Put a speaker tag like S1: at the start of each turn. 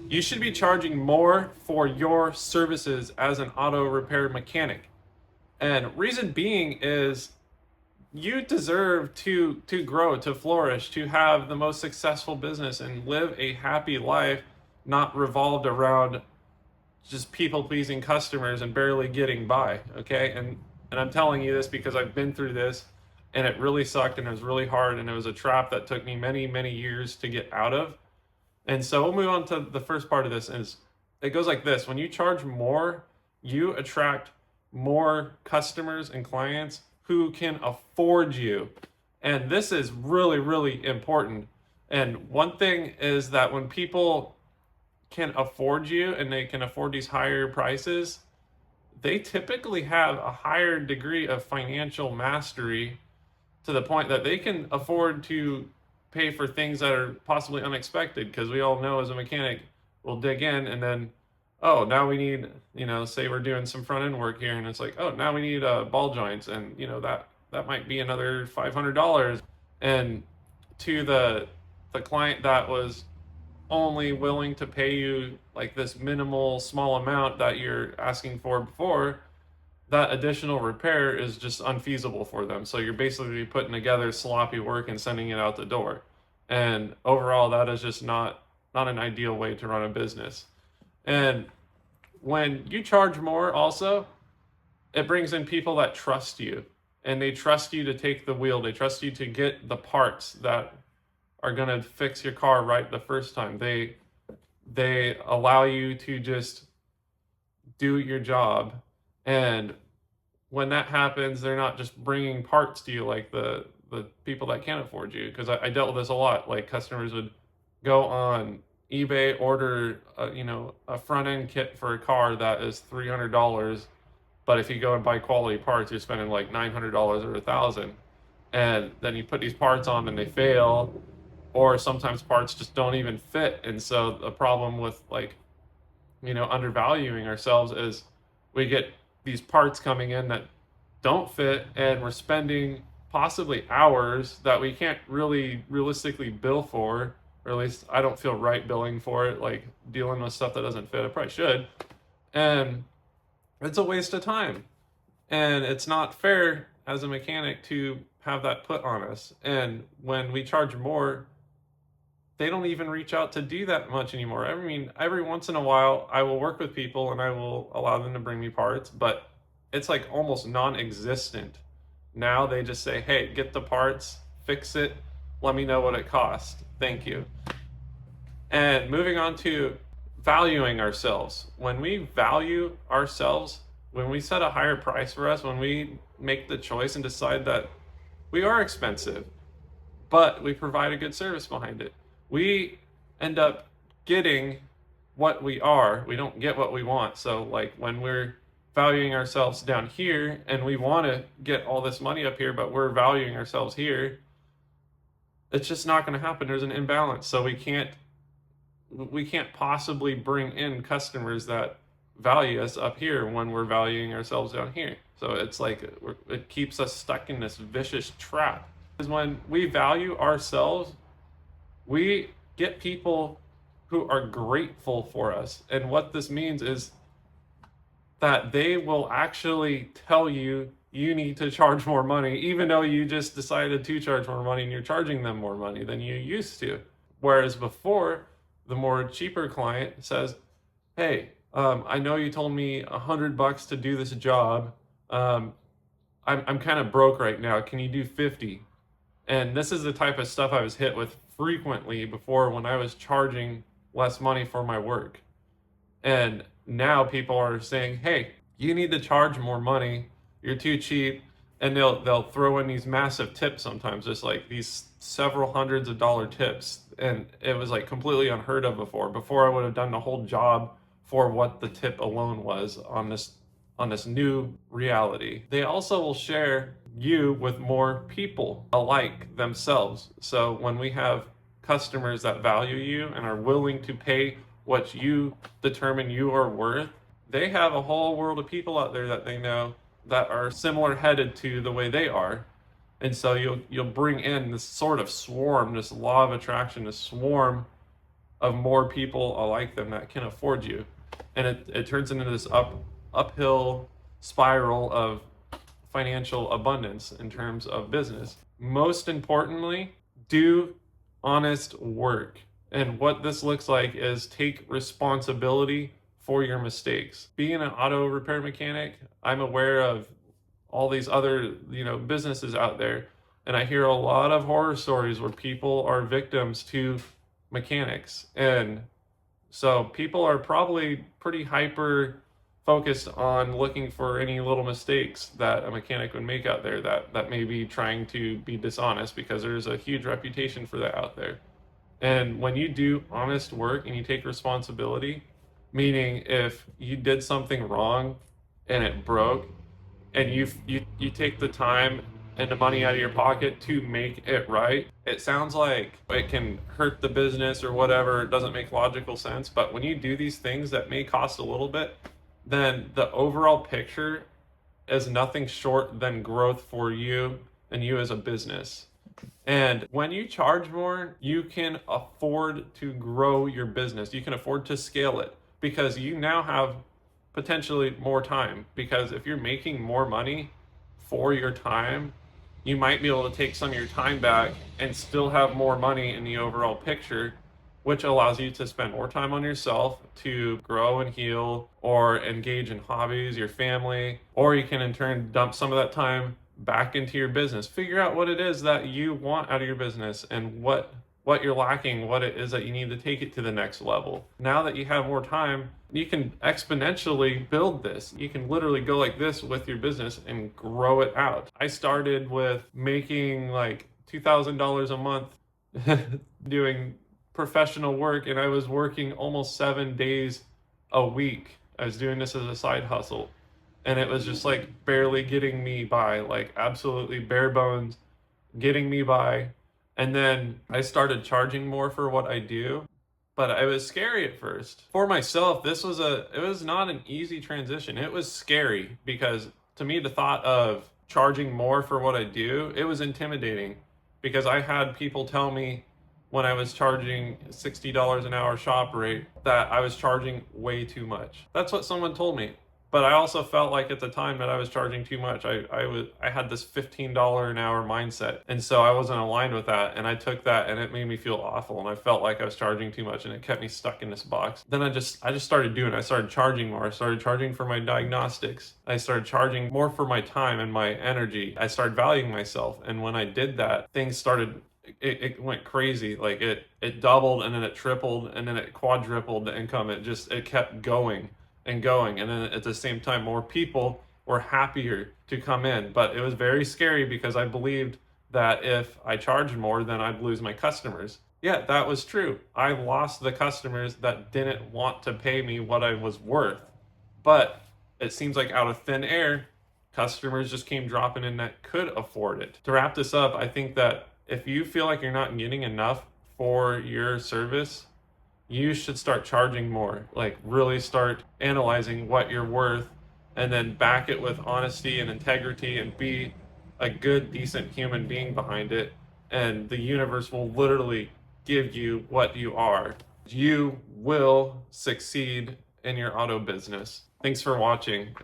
S1: You should be charging more for your services as an auto repair mechanic. And reason being is you deserve to grow, to flourish, to have the most successful business and live a happy life, not revolved around just people pleasing customers and barely getting by. Okay, and I'm telling you this because I've been through this, and it really sucked, and it was really hard, and it was a trap that took me many years to get out of. And so we'll move on to the first part of this. Is it goes like this: when you charge more, you attract more customers and clients who can afford you. And this is really important. And one thing is that when people can afford you and they can afford these higher prices, they typically have a higher degree of financial mastery to the point that they can afford to pay for things that are possibly unexpected. Because we all know as a mechanic, we'll dig in and then, oh, now we need, say we're doing some front end work here, and it's like, oh, now we need ball joints, and that might be another $500. And to the client that was only willing to pay you like this minimal small amount that you're asking for before, that additional repair is just unfeasible for them. So you're basically putting together sloppy work and sending it out the door. And overall, that is just not an ideal way to run a business. And when you charge more, also, it brings in people that trust you, and they trust you to take the wheel. They trust you to get the parts that are going to fix your car right the first time. They allow you to just do your job. And when that happens, they're not just bringing parts to you like the people that can't afford you. Because I dealt with this a lot. Like, customers would go on eBay, order a front end kit for a car that is $300, but if you go and buy quality parts, you're spending like $900 or $1,000. And then you put these parts on and they fail, or sometimes parts just don't even fit. And so the problem with, like, undervaluing ourselves is we get these parts coming in that don't fit, and we're spending possibly hours that we can't really realistically bill for, or at least I don't feel right billing for it, like dealing with stuff that doesn't fit. I probably should. And it's a waste of time. And it's not fair as a mechanic to have that put on us. And when we charge more, they don't even reach out to do that much anymore. I mean, every once in a while, I will work with people and I will allow them to bring me parts, but it's like almost non-existent. Now they just say, hey, get the parts, fix it, let me know what it costs. Thank you. And moving on to valuing ourselves. When we value ourselves, when we set a higher price for us, when we make the choice and decide that we are expensive, but we provide a good service behind it, we end up getting what we are. We don't get what we want. So, like, when we're valuing ourselves down here and we want to get all this money up here, but we're valuing ourselves here, it's just not going to happen. There's an imbalance. So we can't possibly bring in customers that value us up here when we're valuing ourselves down here. So it's like it keeps us stuck in this vicious trap. Because when we value ourselves, we get people who are grateful for us. And what this means is that they will actually tell you you need to charge more money, even though you just decided to charge more money and you're charging them more money than you used to. Whereas before, the more cheaper client says, hey, I know you told me $100 to do this job. I'm kind of broke right now. Can you do 50? And this is the type of stuff I was hit with frequently before, when I was charging less money for my work. And now people are saying, hey, you need to charge more money. You're too cheap. And they'll throw in these massive tips sometimes, just like these several hundreds of dollar tips. And it was like completely unheard of before. Before, I would have done the whole job for what the tip alone was on this new reality. They also will share you with more people alike themselves. So when we have customers that value you and are willing to pay what you determine you are worth, they have a whole world of people out there that they know that are similar headed to the way they are. And so you'll bring in this sort of swarm, this law of attraction, this swarm of more people like them that can afford you. And it turns into this uphill spiral of financial abundance in terms of business. Most importantly, do honest work. And what this looks like is take responsibility for your mistakes. Being an auto repair mechanic, I'm aware of all these other, businesses out there, and I hear a lot of horror stories where people are victims to mechanics. And so people are probably pretty hyper focused on looking for any little mistakes that a mechanic would make out there that may be trying to be dishonest, because there's a huge reputation for that out there. And when you do honest work and you take responsibility, meaning if you did something wrong and it broke, and you take the time and the money out of your pocket to make it right. It sounds like it can hurt the business or whatever. It doesn't make logical sense. But when you do these things that may cost a little bit, then the overall picture is nothing short than growth for you and you as a business. And when you charge more, you can afford to grow your business. You can afford to scale it because you now have potentially more time. Because if you're making more money for your time, you might be able to take some of your time back and still have more money in the overall picture, which allows you to spend more time on yourself to grow and heal or engage in hobbies, your family, or you can in turn dump some of that time back into your business. Figure out what it is that you want out of your business and what you're lacking, what it is that you need to take it to the next level. Now that you have more time, you can exponentially build this. You can literally go like this with your business and grow it out. I started with making like $2,000 a month doing professional work, and I was working almost 7 days a week. I was doing this as a side hustle, and it was just like barely getting me by, like absolutely bare bones getting me by. And then I started charging more for what I do, but it was scary at first. For myself, it was not an easy transition. It was scary because to me, the thought of charging more for what I do, it was intimidating because I had people tell me when I was charging $60 an hour shop rate that I was charging way too much. That's what someone told me. But I also felt like at the time that I was charging too much. I had this $15 an hour mindset. And so I wasn't aligned with that. And I took that and it made me feel awful. And I felt like I was charging too much and it kept me stuck in this box. Then I just started doing it. I started charging more. I started charging for my diagnostics. I started charging more for my time and my energy. I started valuing myself. And when I did that, things started it went crazy. Like it doubled and then it tripled and then it quadrupled the income. It kept going and going. And then at the same time, more people were happier to come in. But it was very scary because I believed that if I charged more, then I'd lose my customers. Yeah, that was true. I lost the customers that didn't want to pay me what I was worth. But it seems like out of thin air, customers just came dropping in that could afford it. To wrap this up, I think that if you feel like you're not getting enough for your service, you should start charging more. Like really start analyzing what you're worth and then back it with honesty and integrity and be a good, decent human being behind it. And the universe will literally give you what you are. You will succeed in your auto business. Thanks for watching.